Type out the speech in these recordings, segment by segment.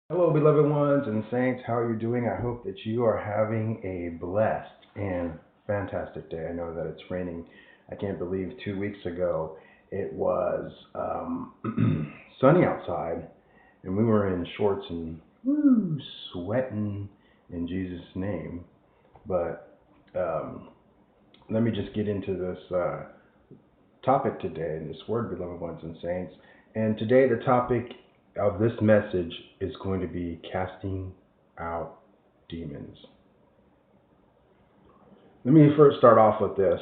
Hello, beloved ones and saints. How are you doing? I hope that you are having a blessed and fantastic day. I know that it's raining. I can't believe 2 weeks ago it was sunny outside, and we were in shorts and sweating in Jesus' name. But let me just get into this topic today and this word, beloved ones and saints. And today, the topic of this message is going to be casting out demons. Let me first start off with this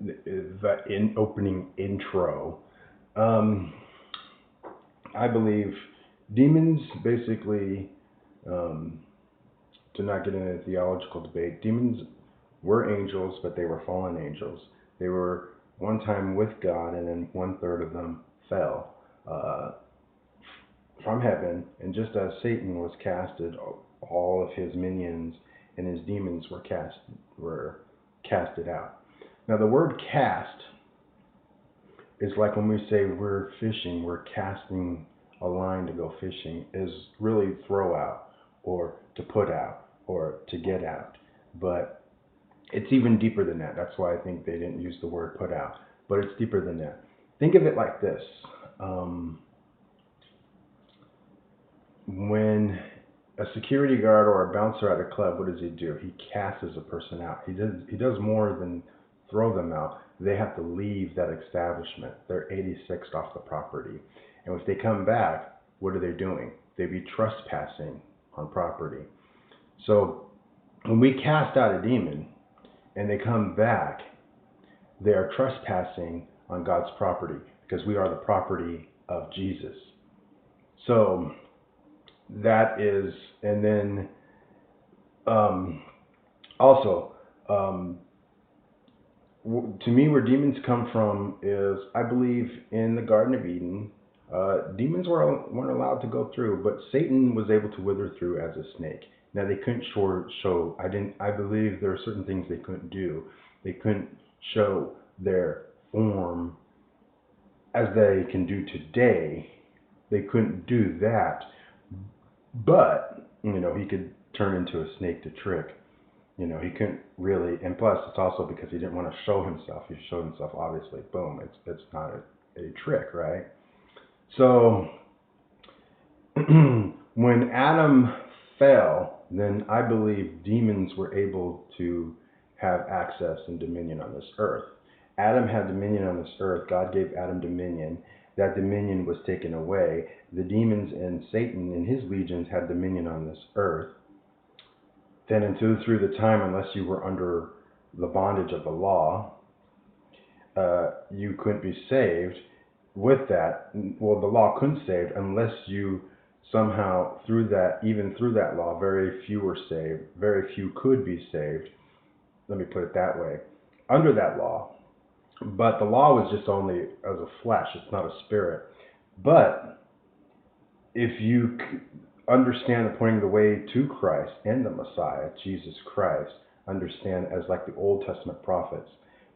the opening intro. Um, I believe demons basically, um, to not get into a theological debate, demons were angels, but they were fallen angels. They were one time with God, and then one third of them fell uh, from heaven. And just as Satan was casted, all of his minions and his demons were casted out. Now, the word cast is like when we say we're fishing, we're casting a line to go fishing, is really throw out or to put out or to get out. But it's even deeper than that. That's why I think they didn't use the word put out. But it's deeper than that. Think of it like this. Um, when a security guard or a bouncer at a club, what does he do? He casts a person out. He does more than throw them out. They have to leave that establishment. They're 86th off the property. And if they come back, what are they doing? They be trespassing on property. So when we cast out a demon and they come back, they are trespassing on God's property because we are the property of Jesus. So that is, and then um, also, um, to me, where demons come from is, I believe, in the Garden of Eden. Demons weren't allowed to go through, but Satan was able to wither through as a snake. Now they couldn't show. I didn't. I believe there are certain things they couldn't do. They couldn't show their form as they can do today. They couldn't do that, but he could turn into a snake to trick. He couldn't really, and plus it's also because he didn't want to show himself. He showed himself, obviously. Boom, it's not a trick, right? So when Adam fell, then I believe demons were able to have access and dominion on this earth. Adam had dominion on this earth. God gave Adam dominion. That dominion was taken away. The demons and Satan and his legions had dominion on this earth. Then until through the time, unless you were under the bondage of the law, you couldn't be saved. With that, well, the law couldn't save unless you somehow, even through that law, very few were saved. Very few could be saved. Let me put it that way. Under that law, but the law was just only as a flesh. It's not a spirit. But if you understand the pointing the way to Christ and the Messiah, Jesus Christ, understand as like the Old Testament prophets.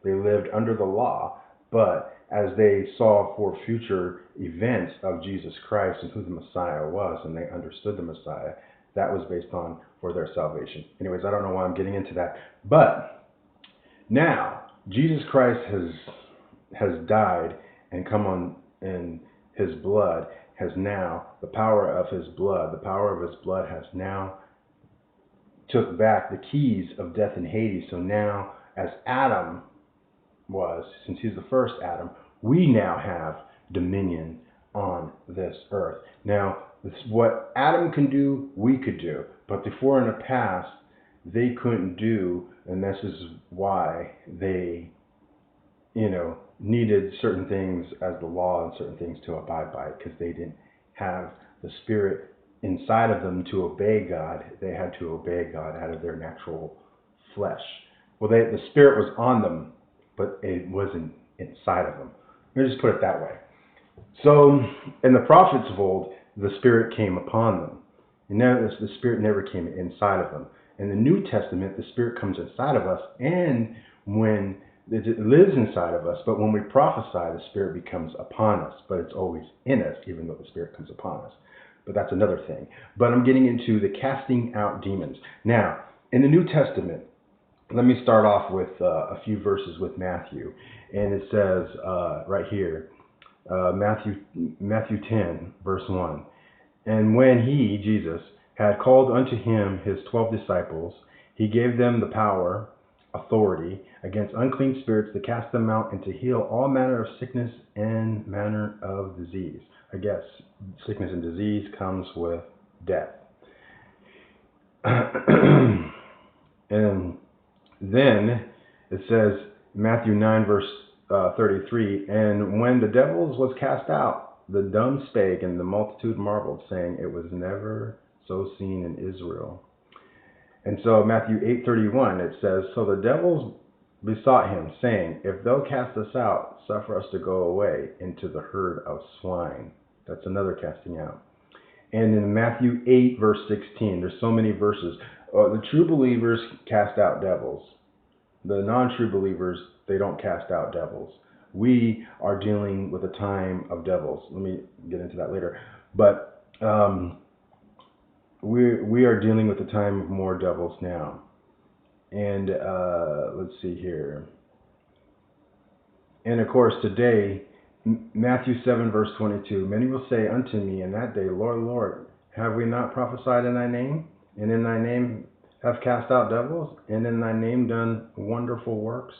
They lived under the law, but as they saw for future events of Jesus Christ and who the Messiah was, and they understood the Messiah, that was based on for their salvation. Anyways, I don't know why I'm getting into that. But now, Jesus Christ has died and come on, and his blood has now, the power of his blood has now took back the keys of death and Hades. So now, as Adam was, since he's the first Adam, we now have dominion on this earth. Now, this, what Adam can do, we could do. But before in the past, they couldn't do, and this is why they, needed certain things as the law and certain things to abide by, because they didn't have the spirit inside of them to obey God. They had to obey God out of their natural flesh. Well, the spirit was on them, but it wasn't inside of them. Let me just put it that way. So, in the prophets of old, the Spirit came upon them. And now the Spirit never came inside of them. In the New Testament, the Spirit comes inside of us, and when it lives inside of us, but when we prophesy, the Spirit becomes upon us, but it's always in us, even though the Spirit comes upon us. but that's another thing. But I'm getting into the casting out demons. Now, in the New Testament, let me start off with a few verses with Matthew. And it says right here, Matthew 10, verse 1. And when he, Jesus, had called unto him his 12 disciples, he gave them the power, authority, against unclean spirits to cast them out and to heal all manner of sickness and manner of disease. I guess sickness and disease comes with death. And then it says, Matthew 9, verse 33, and when the devils was cast out, the dumb spake, and the multitude marveled, saying, it was never so seen in Israel. And so Matthew 8:31, it says, so the devils besought him, saying, if thou cast us out, suffer us to go away into the herd of swine. That's another casting out. And in Matthew 8, verse 16, there's so many verses. The true believers cast out devils. The non-true believers, they don't cast out devils. We are dealing with a time of devils. Let me get into that later. But we are dealing with a time of more devils now. And let's see here. And of course, today, Matthew 7, verse 22, many will say unto me in that day, Lord, Lord, have we not prophesied in thy name? And in thy name have cast out devils? And in thy name done wonderful works?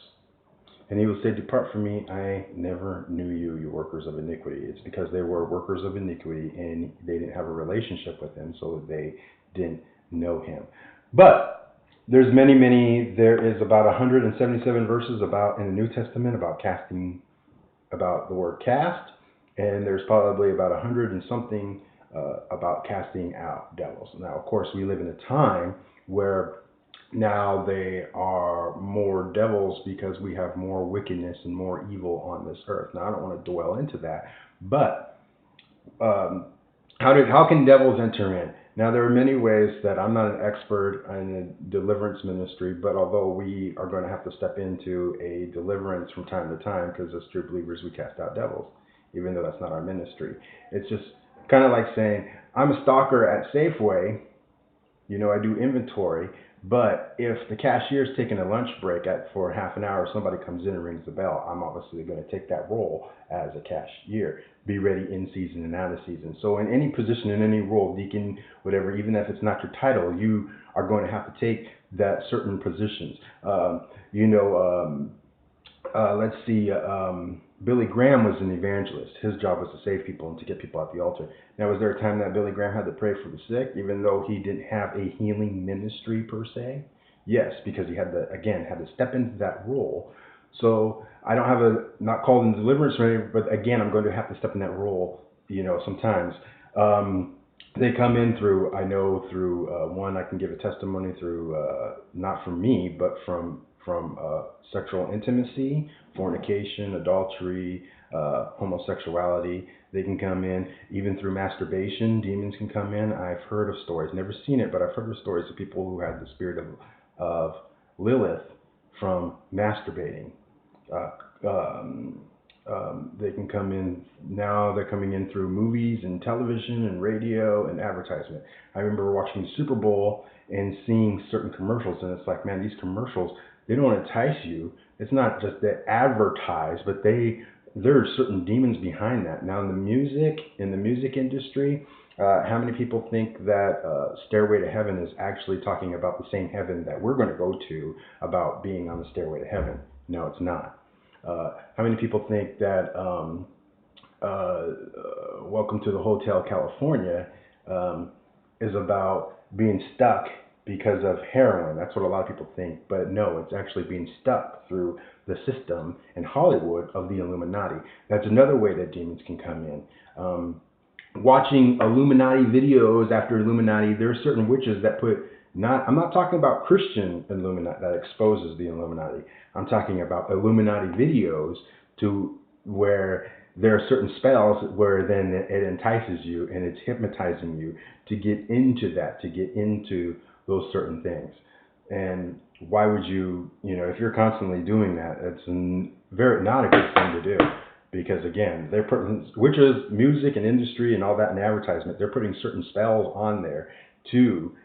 And he will say, depart from me, I never knew you, you workers of iniquity. It's because they were workers of iniquity and they didn't have a relationship with him, so they didn't know him. But there is about 177 verses about in the New Testament about the word cast, and there's probably about 100 and something about casting out devils. Now, of course, we live in a time where now they are more devils because we have more wickedness and more evil on this earth. Now, I don't want to dwell into that, but how can devils enter in? Now, there are many ways that I'm not an expert in a deliverance ministry, but although we are going to have to step into a deliverance from time to time, because as true believers, we cast out devils, even though that's not our ministry. It's just kind of like saying, I'm a stalker at Safeway, I do inventory, but if the cashier's taking a lunch break for half an hour, somebody comes in and rings the bell, I'm obviously going to take that role as a cashier, be ready in season and out of season. So in any position, in any role, deacon, whatever, even if it's not your title, you are going to have to take that certain positions. Let's see, Billy Graham was an evangelist. His job was to save people and to get people at the altar. Now, was there a time that Billy Graham had to pray for the sick, even though he didn't have a healing ministry per se? Yes, because he had to step into that role. So I don't have not called in deliverance or anything, but again, I'm going to have to step in that role, sometimes. They come in through one, I can give a testimony through, not from me, but from sexual intimacy, fornication, adultery, homosexuality. They can come in even through masturbation. Demons can come in. I've heard of stories, never seen it, but I've heard of stories of people who had the spirit of Lilith from masturbating. They can come in, now they're coming in through movies and television and radio and advertisement. I remember watching the Super Bowl and seeing certain commercials, and it's like, man, these commercials, they don't entice you. It's not just they advertise, but there are certain demons behind that. Now in the music industry, how many people think that Stairway to Heaven is actually talking about the same heaven that we're going to go to, about being on the Stairway to Heaven? No, it's not. How many people think that Welcome to the Hotel California is about being stuck because of heroin? That's what a lot of people think, but no, it's actually being stuck through the system in Hollywood of the Illuminati. That's another way that demons can come in. Watching Illuminati videos after Illuminati, there are certain witches that I'm not talking about Christian Illuminati that exposes the Illuminati. I'm talking about Illuminati videos to where there are certain spells where then it entices you and it's hypnotizing you to get into that, to get into those certain things. And why would you, if you're constantly doing that, it's not a good thing to do. because again, they're putting, which is music and industry and all that and advertisement, they're putting certain spells on there to,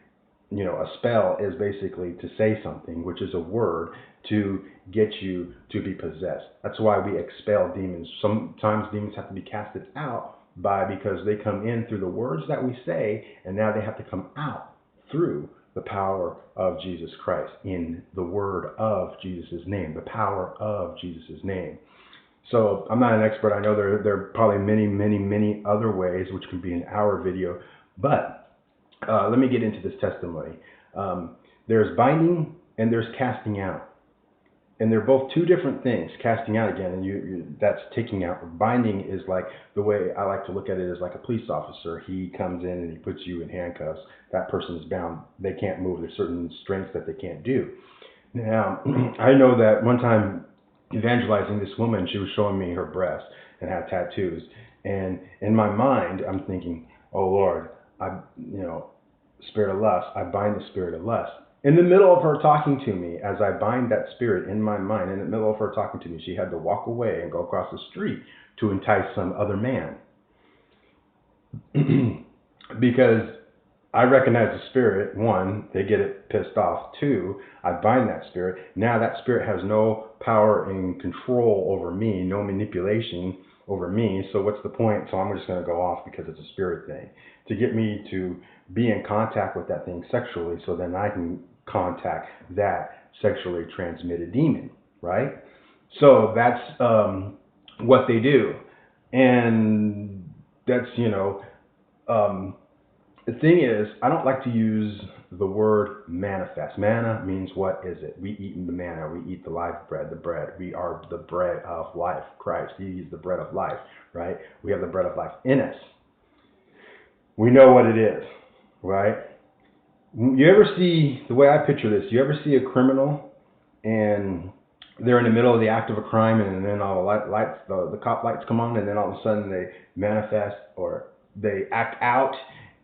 a spell is basically to say something, which is a word to get you to be possessed. That's why we expel demons. Sometimes demons have to be casted out because they come in through the words that we say, and now they have to come out through the power of Jesus Christ, in the word of Jesus' name, the power of Jesus' name. So I'm not an expert. I know there are probably many, many, many other ways, which can be an hour video, but let me get into this testimony. There's binding and there's casting out. And they're both two different things. Casting out, again, and that's taking out. Binding is like, the way I like to look at it is like a police officer. He comes in and he puts you in handcuffs. That person is bound. They can't move. There's certain strengths that they can't do. Now, I know that one time evangelizing this woman, she was showing me her breast and had tattoos. And in my mind, I'm thinking, oh Lord, spirit of lust, I bind the spirit of lust. In the middle of her talking to me, as I bind that spirit in my mind, in the middle of her talking to me, she had to walk away and go across the street to entice some other man. Because I recognize the spirit. One, they get it pissed off. Two, I bind that spirit. Now that spirit has no power and control over me, no manipulation over me. So what's the point? So I'm just going to go off because it's a spirit thing to get me to be in contact with that thing sexually, so then I can contact that sexually transmitted demon, right? So that's what they do. And that's, the thing is, I don't like to use the word manifest. Manna means, what is it? We eat the manna. We eat the life bread, the bread. We are the bread of life. Christ, He is the bread of life, right? We have the bread of life in us. We know what it is, right? You ever see, the way I picture this, you ever see a criminal and they're in the middle of the act of a crime, and then all the lights, the cop lights come on, and then all of a sudden they manifest, or they act out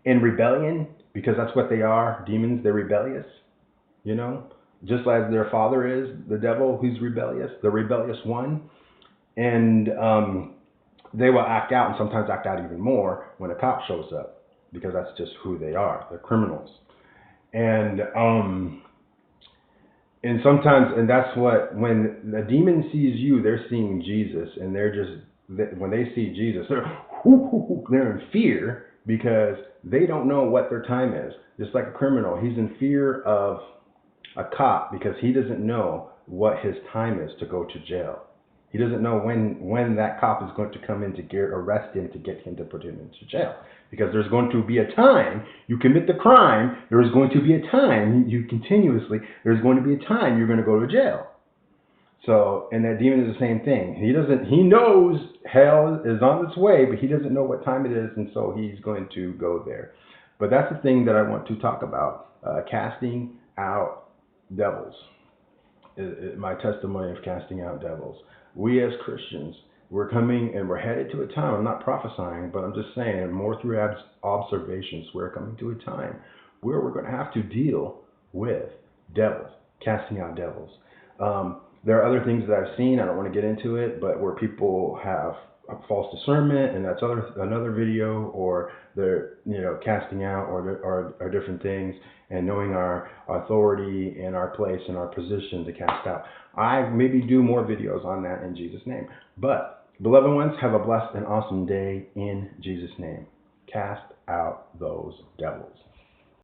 in rebellion, because that's what they are, demons. They're rebellious, just as their father is, the devil, who's rebellious, the rebellious one. And they will act out, and sometimes act out even more when a cop shows up, because that's just who they are. They're criminals. And sometimes, and that's what, when the demon sees you, they're seeing Jesus, and when they see Jesus, they're in fear, because they don't know what their time is. Just like a criminal, he's in fear of a cop because he doesn't know what his time is to go to jail. He doesn't know when that cop is going to come in to arrest him, to get him, to put him into jail. Because there's going to be a time you commit the crime, there's going to be a time there's going to be a time you're going to go to jail. So, and that demon is the same thing. He knows hell is on its way, but he doesn't know what time it is, and so he's going to go there. But that's the thing that I want to talk about, casting out devils. My testimony of casting out devils. We as Christians, we're coming and we're headed to a time, I'm not prophesying, but I'm just saying, more through observations, we're coming to a time where we're going to have to deal with devils, casting out devils. There are other things that I've seen, I don't want to get into it, but where people have a false discernment, and that's another video, or they're casting out, or different things, and knowing our authority and our place and our position to cast out. I maybe do more videos on that in Jesus' name. But beloved ones, have a blessed and awesome day in Jesus' name. Cast out those devils.